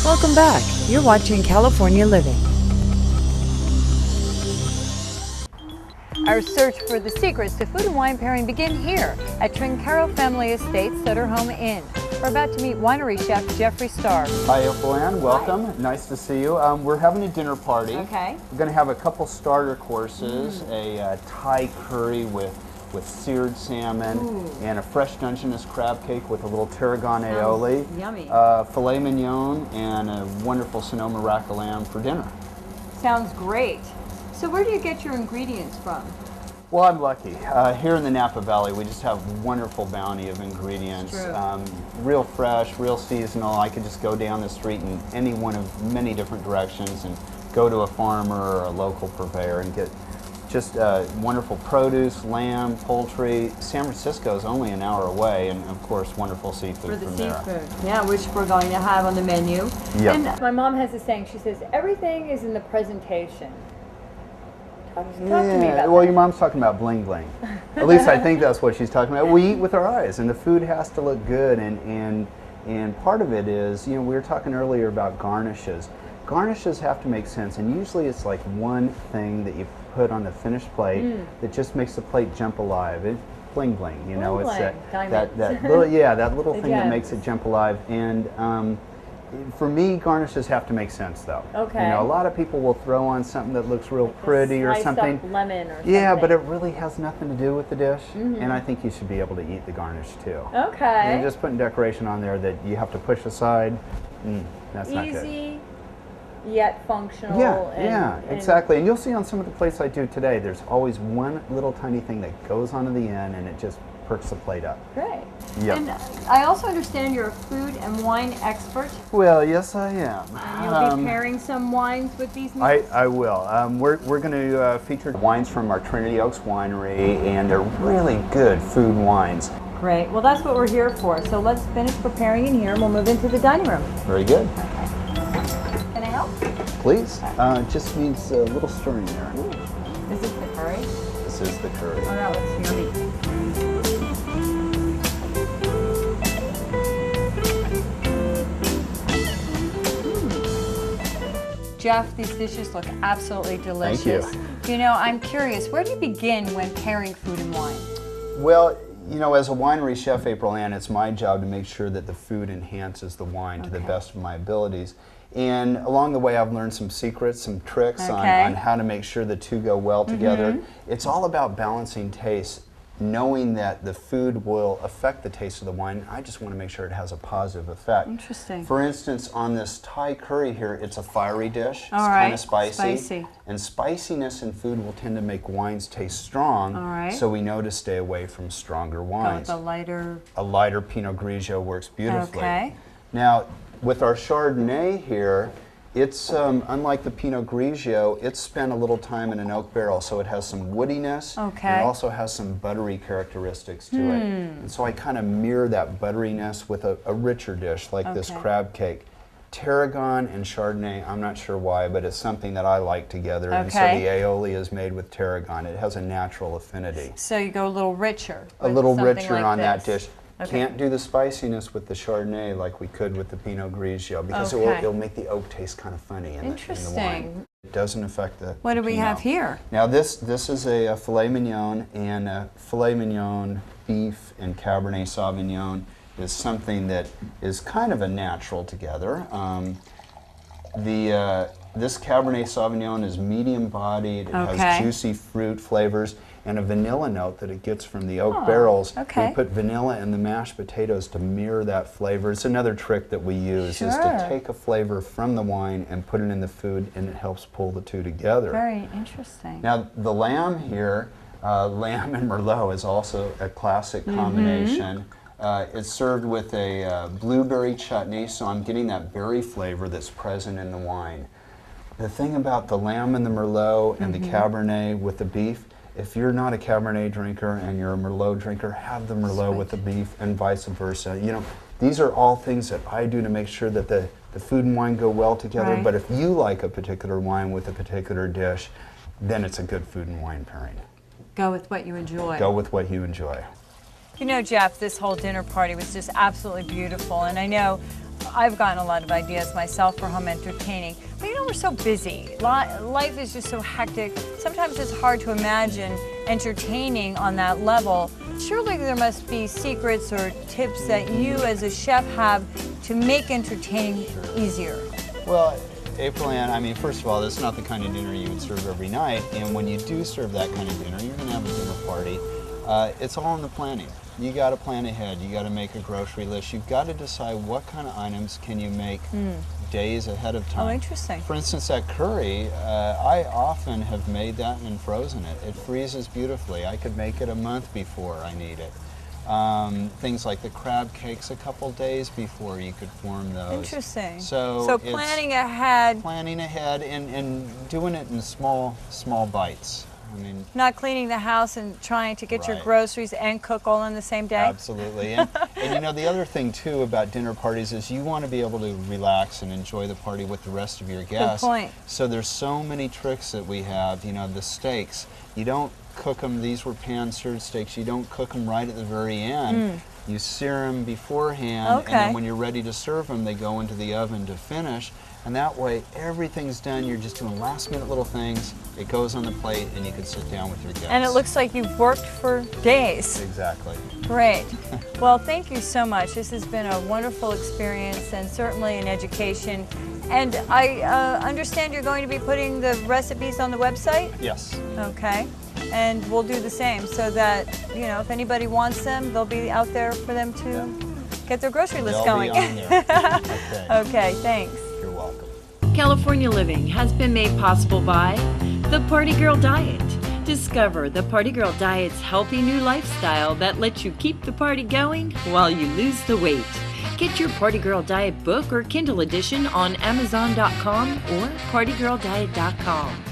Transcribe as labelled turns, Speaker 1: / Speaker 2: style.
Speaker 1: Welcome back. You're watching California Living. Our search for the secrets to food and wine pairing begin here at Trincaro Family Estates Sutter Home Inn. We're about to meet winery chef Jeffrey Starr.
Speaker 2: Hi, Aprilanne. Welcome. Hi. Nice to see you. We're having a dinner party.
Speaker 1: Okay.
Speaker 2: We're going to have a couple starter courses, a Thai curry with seared salmon, and a fresh Dungeness crab cake with a little tarragon aioli.
Speaker 1: Yummy.
Speaker 2: Filet mignon and a wonderful Sonoma rack of lamb for dinner.
Speaker 1: Sounds great. So where do you get your ingredients from?
Speaker 2: Well, I'm lucky. Here in the Napa Valley, we just have wonderful bounty of ingredients. Real fresh, real seasonal. I could just go down the street in any one of many different directions and go to a farmer or a local purveyor and get just wonderful produce, lamb, poultry. San Francisco is only an hour away, and of course, wonderful seafood from there.
Speaker 1: Yeah, which we're going to have on the menu.
Speaker 2: Yep.
Speaker 1: And my mom has a saying. She says, everything is in the presentation. Talk to me about
Speaker 2: well,
Speaker 1: that.
Speaker 2: your mom's talking about bling bling. At least I think that's what she's talking about. We eat with our eyes, and the food has to look good, and part of it is, you know, we were talking earlier about garnishes. Garnishes have to make sense, and usually it's like one thing that you put on the finished plate that just makes the plate jump alive. It's bling bling, you know. It's that little that little thing that makes it jump alive. And for me, garnishes have to make sense, though.
Speaker 1: Okay.
Speaker 2: You know, a lot of people will throw on something that looks real pretty or something.
Speaker 1: Up lemon or something.
Speaker 2: Yeah, but it really has nothing to do with the dish, and I think you should be able to eat the garnish too.
Speaker 1: Okay.
Speaker 2: You're just putting decoration on there that you have to push aside. That's not good.
Speaker 1: Easy, yet functional.
Speaker 2: Yeah, exactly. And you'll see on some of the plates I do today, there's always one little tiny thing that goes onto the end, and it just perks the plate up.
Speaker 1: Great.
Speaker 2: Yep.
Speaker 1: And I also understand you're a food and wine expert.
Speaker 2: Well, yes, I am.
Speaker 1: You'll be pairing some wines with these meals?
Speaker 2: I will. We're going to feature wines from our Trinity Oaks winery, and they're really good food wines.
Speaker 1: Great. Well, that's what we're here for. So let's finish preparing in here, and we'll move into the dining room.
Speaker 2: Very good.
Speaker 1: Okay. Can I help?
Speaker 2: Please. Just needs a little stirring there.
Speaker 1: Is this the curry?
Speaker 2: This is the curry.
Speaker 1: Oh no, it's yummy. Jeff, these dishes look absolutely delicious.
Speaker 2: Thank you.
Speaker 1: You know, I'm curious, where do you begin when pairing food and wine?
Speaker 2: Well, you know, as a winery chef, Aprilanne, it's my job to make sure that the food enhances the wine to the best of my abilities. And along the way, I've learned some secrets, some tricks on how to make sure the two go well together. It's all about balancing taste, knowing that the food will affect the taste of the wine. I just want to make sure it has a positive effect.
Speaker 1: Interesting.
Speaker 2: For instance, on this Thai curry here, it's a fiery dish. It's
Speaker 1: kind
Speaker 2: of spicy. And spiciness in food will tend to make wines taste strong. So we know to stay away from stronger wines.
Speaker 1: A
Speaker 2: lighter Pinot Grigio works beautifully. Now, with our Chardonnay here, it's unlike the Pinot Grigio, it's spent a little time in an oak barrel, so it has some woodiness. It also has some buttery characteristics to it. And so I kind of mirror that butteriness with a richer dish like this crab cake. Tarragon and Chardonnay, I'm not sure why, but it's something that I like together. And so the aioli is made with tarragon. It has a natural affinity.
Speaker 1: So you go a little richer.
Speaker 2: A little richer on that dish. Can't do the spiciness with the Chardonnay like we could with the Pinot Grigio because it'll make the oak taste kind of funny in the wine. It doesn't affect the
Speaker 1: What do we have here?
Speaker 2: Now this is a filet mignon, and filet mignon beef and Cabernet Sauvignon is something that is kind of a natural together. This Cabernet Sauvignon is medium bodied, it has juicy fruit flavors, and a vanilla note that it gets from the oak barrels. We put vanilla in the mashed potatoes to mirror that flavor. It's another trick that we use is to take a flavor from the wine and put it in the food, and it helps pull the two together.
Speaker 1: Very interesting.
Speaker 2: Now the lamb here, lamb and Merlot is also a classic combination. It's served with a blueberry chutney, so I'm getting that berry flavor that's present in the wine. The thing about the lamb and the Merlot and the Cabernet with the beef, if you're not a Cabernet drinker and you're a Merlot drinker, have the Merlot with the beef and vice versa. You know, these are all things that I do to make sure that the food and wine go well together. But if you like a particular wine with a particular dish, then it's a good food and wine pairing.
Speaker 1: Go with what you enjoy.
Speaker 2: Go with what you enjoy.
Speaker 1: You know, Jeff, this whole dinner party was just absolutely beautiful, and I know I've gotten a lot of ideas myself for home entertaining. But you know, we're so busy. Life is just so hectic. Sometimes it's hard to imagine entertaining on that level. Surely there must be secrets or tips that you as a chef have to make entertaining easier.
Speaker 2: Well, Aprilanne, I mean, first of all, that's not the kind of dinner you would serve every night. And when you do serve that kind of dinner, you're going to have a dinner party. It's all in the planning. You got to plan ahead. You got to make a grocery list. You've got to decide what kind of items can you make days ahead of time.
Speaker 1: Oh, interesting.
Speaker 2: For instance, that curry, I often have made that and frozen it. It freezes beautifully. I could make it a month before I need it. Things like the crab cakes a couple days before you could form those.
Speaker 1: Interesting.
Speaker 2: So
Speaker 1: planning ahead.
Speaker 2: Planning ahead and doing it in small bites. I mean,
Speaker 1: not cleaning the house and trying to get your groceries and cook all in the same day.
Speaker 2: Absolutely. And you know, the other thing too about dinner parties is you want to be able to relax and enjoy the party with the rest of your guests.
Speaker 1: Good point.
Speaker 2: So there's so many tricks that we have. You know, the steaks, you don't cook them, these were pan-seared steaks, you don't cook them right at the very end. You sear them beforehand, and then when you're ready to serve them, they go into the oven to finish. And that way, everything's done. You're just doing last-minute little things. It goes on the plate, and you can sit down with your guests.
Speaker 1: And it looks like you've worked for days.
Speaker 2: Exactly.
Speaker 1: Great. Well, thank you so much. This has been a wonderful experience and certainly an education. And I understand you're going to be putting the recipes on the website?
Speaker 2: Yes.
Speaker 1: Okay. And we'll do the same so that, you know, if anybody wants them, they'll be out there for them to get their grocery list going.
Speaker 2: They'll be on there.
Speaker 1: Okay, thanks.
Speaker 2: You're welcome.
Speaker 3: California Living has been made possible by the Party Girl Diet. Discover the Party Girl Diet's healthy new lifestyle that lets you keep the party going while you lose the weight. Get your Party Girl Diet book or Kindle edition on Amazon.com or partygirldiet.com.